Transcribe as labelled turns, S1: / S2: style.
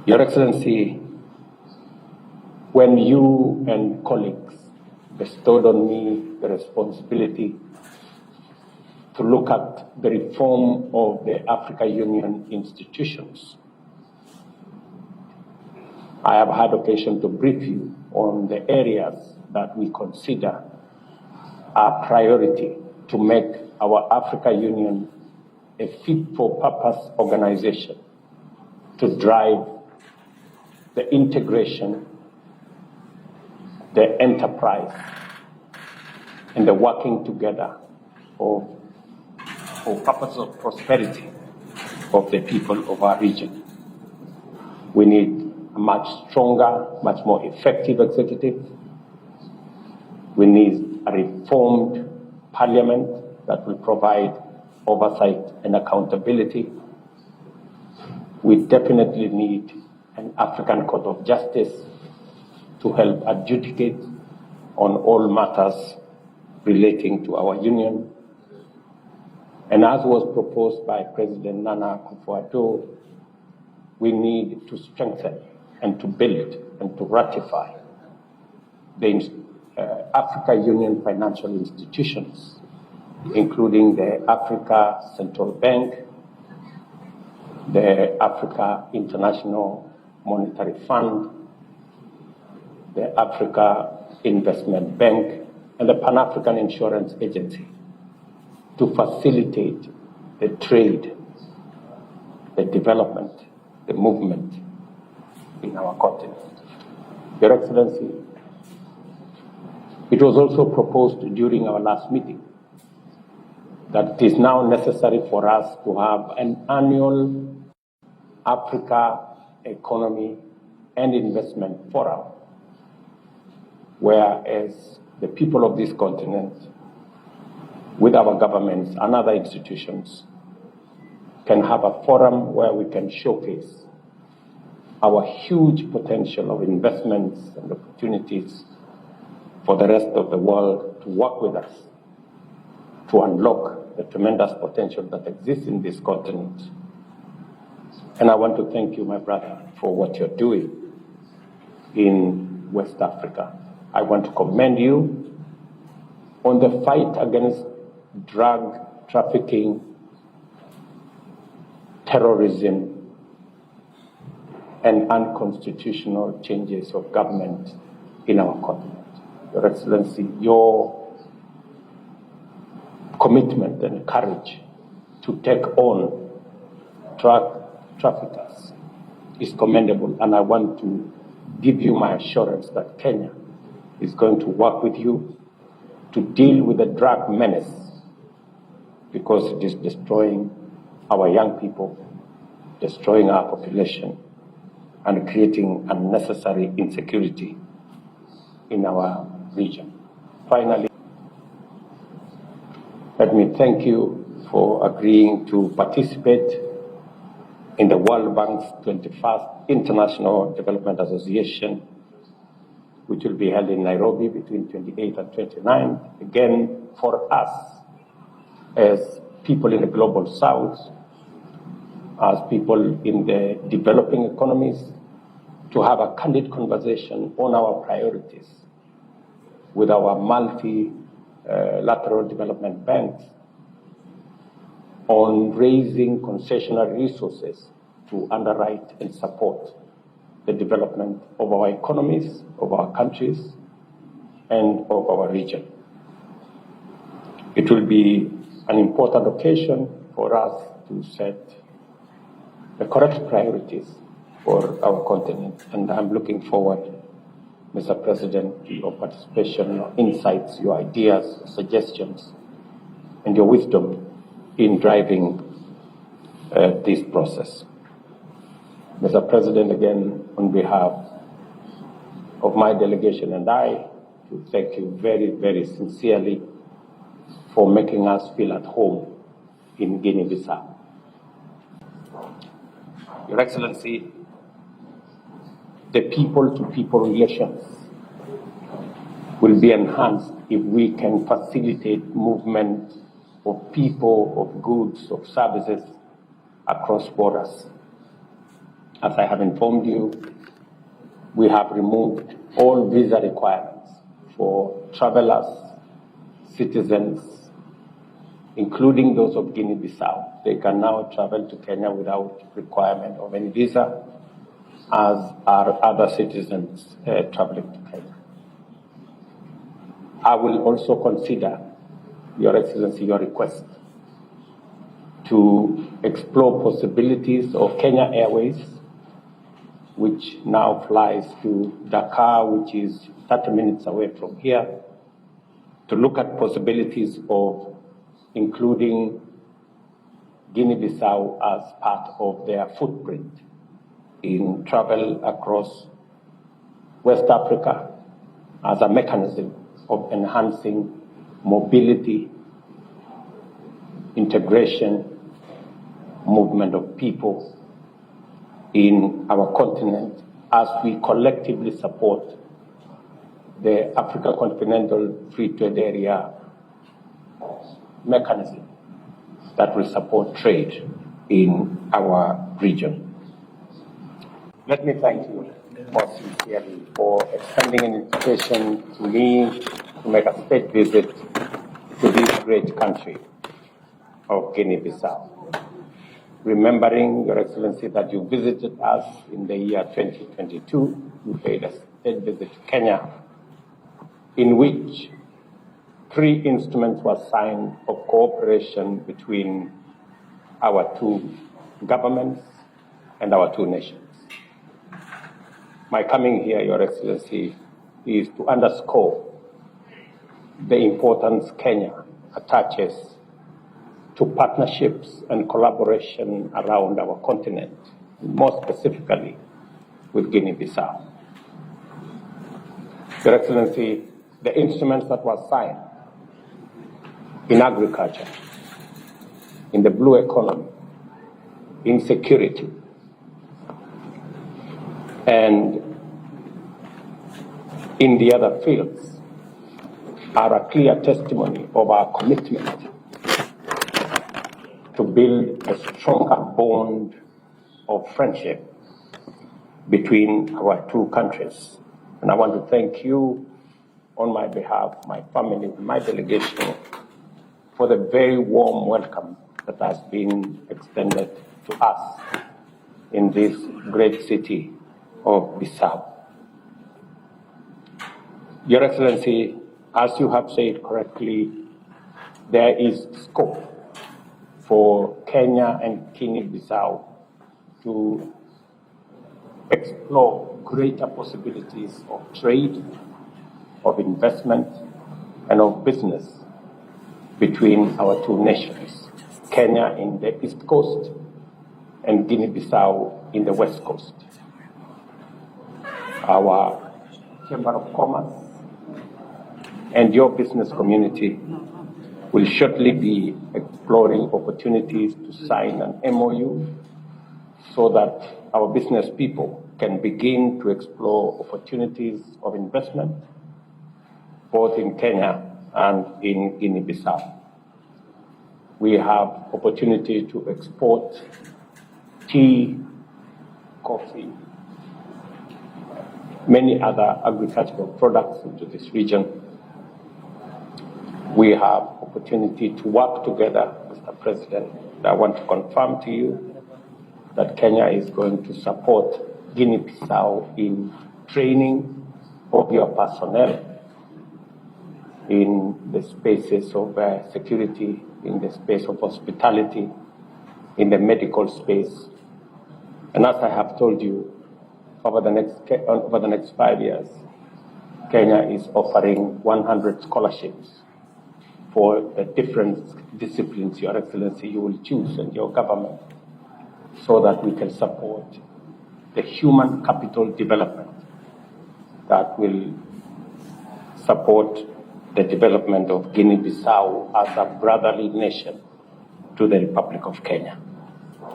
S1: Your Excellency, when you and colleagues bestowed on me the responsibility to look at the reform of the Africa Union institutions, I have had occasion to brief you on the areas that we consider a priority to make our Africa Union a fit-for-purpose organization to drive the integration, the enterprise, and the working together for purposes of prosperity of the people of our region. We need a much stronger, much more effective executive. We need a reformed parliament that will provide oversight and accountability. We definitely need an African Court of Justice to help adjudicate on all matters relating to our union. And as was proposed by President Nana Akufo-Addo, we need to strengthen and to build and to ratify the Africa Union financial institutions, including the Africa Central Bank, the Africa International Monetary Fund, the Africa Investment Bank, and the Pan-African Insurance Agency to facilitate the trade, the development, the movement in our continent. Your Excellency, it was also proposed during our last meeting that it is now necessary for us to have an annual Africa Economy and Investment Forum, whereas the people of this continent, with our governments and other institutions, can have a forum where we can showcase our huge potential of investments and opportunities for the rest of the world to work with us to unlock the tremendous potential that exists in this continent. And I want to thank you, my brother, for what you're doing in West Africa. I want to commend you on the fight against drug trafficking, terrorism, and unconstitutional changes of government in our continent. Your Excellency, your commitment and courage to take on drug traffickers is commendable, and I want to give you my assurance that Kenya is going to work with you to deal with the drug menace, because it is destroying our young people, destroying our population, and creating unnecessary insecurity in our region. Finally, let me thank you for agreeing to participate in the World Bank's 21st International Development Association, which will be held in Nairobi between 28 and 29. Again, for us, as people in the global south, as people in the developing economies, to have a candid conversation on our priorities with our multilateral development banks on raising concessional resources to underwrite and support the development of our economies, of our countries, and of our region. It will be an important occasion for us to set the correct priorities for our continent, and I'm looking forward, Mr. President, to your participation, your insights, your ideas, suggestions, and your wisdom in driving this process. Mr. President, again, on behalf of my delegation and I, to thank you very, very sincerely for making us feel at home in Guinea-Bissau. Your Excellency, the people-to-people relations will be enhanced if we can facilitate movement of people, of goods, of services across borders. As I have informed you, we have removed all visa requirements for travelers, citizens, including those of Guinea-Bissau. They can now travel to Kenya without requirement of any visa, as are other citizens traveling to Kenya. I will also consider, Your Excellency, your request to explore possibilities of Kenya Airways, which now flies to Dakar, which is 30 minutes away from here, to look at possibilities of including Guinea-Bissau as part of their footprint in travel across West Africa as a mechanism of enhancing mobility, integration, movement of people in our continent as we collectively support the Africa Continental Free Trade Area mechanism that will support trade in our region. Let me thank you most sincerely for extending an invitation to me to make a state visit to this great country of Guinea-Bissau. Remembering, Your Excellency, that you visited us in the year 2022, you paid a state visit to Kenya, in which 3 instruments were signed of cooperation between our 2 governments and our 2 nations. My coming here, Your Excellency, is to underscore the importance Kenya attaches to partnerships and collaboration around our continent, more specifically with Guinea-Bissau. Your Excellency, the instruments that were signed in agriculture, in the blue economy, in security, and in the other fields are a clear testimony of our commitment to build a stronger bond of friendship between our 2 countries. And I want to thank you on my behalf, my family, my delegation, for the very warm welcome that has been extended to us in this great city of Bissau. Your Excellency, as you have said correctly, there is scope for Kenya and Guinea-Bissau to explore greater possibilities of trade, of investment, and of business between our 2 nations, Kenya in the East Coast and Guinea-Bissau in the West Coast. Our Chamber of Commerce and your business community will shortly be exploring opportunities to sign an MOU so that our business people can begin to explore opportunities of investment both in Kenya and in Guinea-Bissau. We have opportunity to export tea, coffee, many other agricultural products into this region. We have opportunity to work together, Mr. President. I want to confirm to you that Kenya is going to support Guinea-Bissau in training of your personnel in the spaces of security, in the space of hospitality, in the medical space. And as I have told you, over the next 5 years, Kenya is offering 100 scholarships for the different disciplines, Your Excellency, you will choose and your government, so that we can support the human capital development that will support the development of Guinea-Bissau as a brotherly nation to the Republic of Kenya.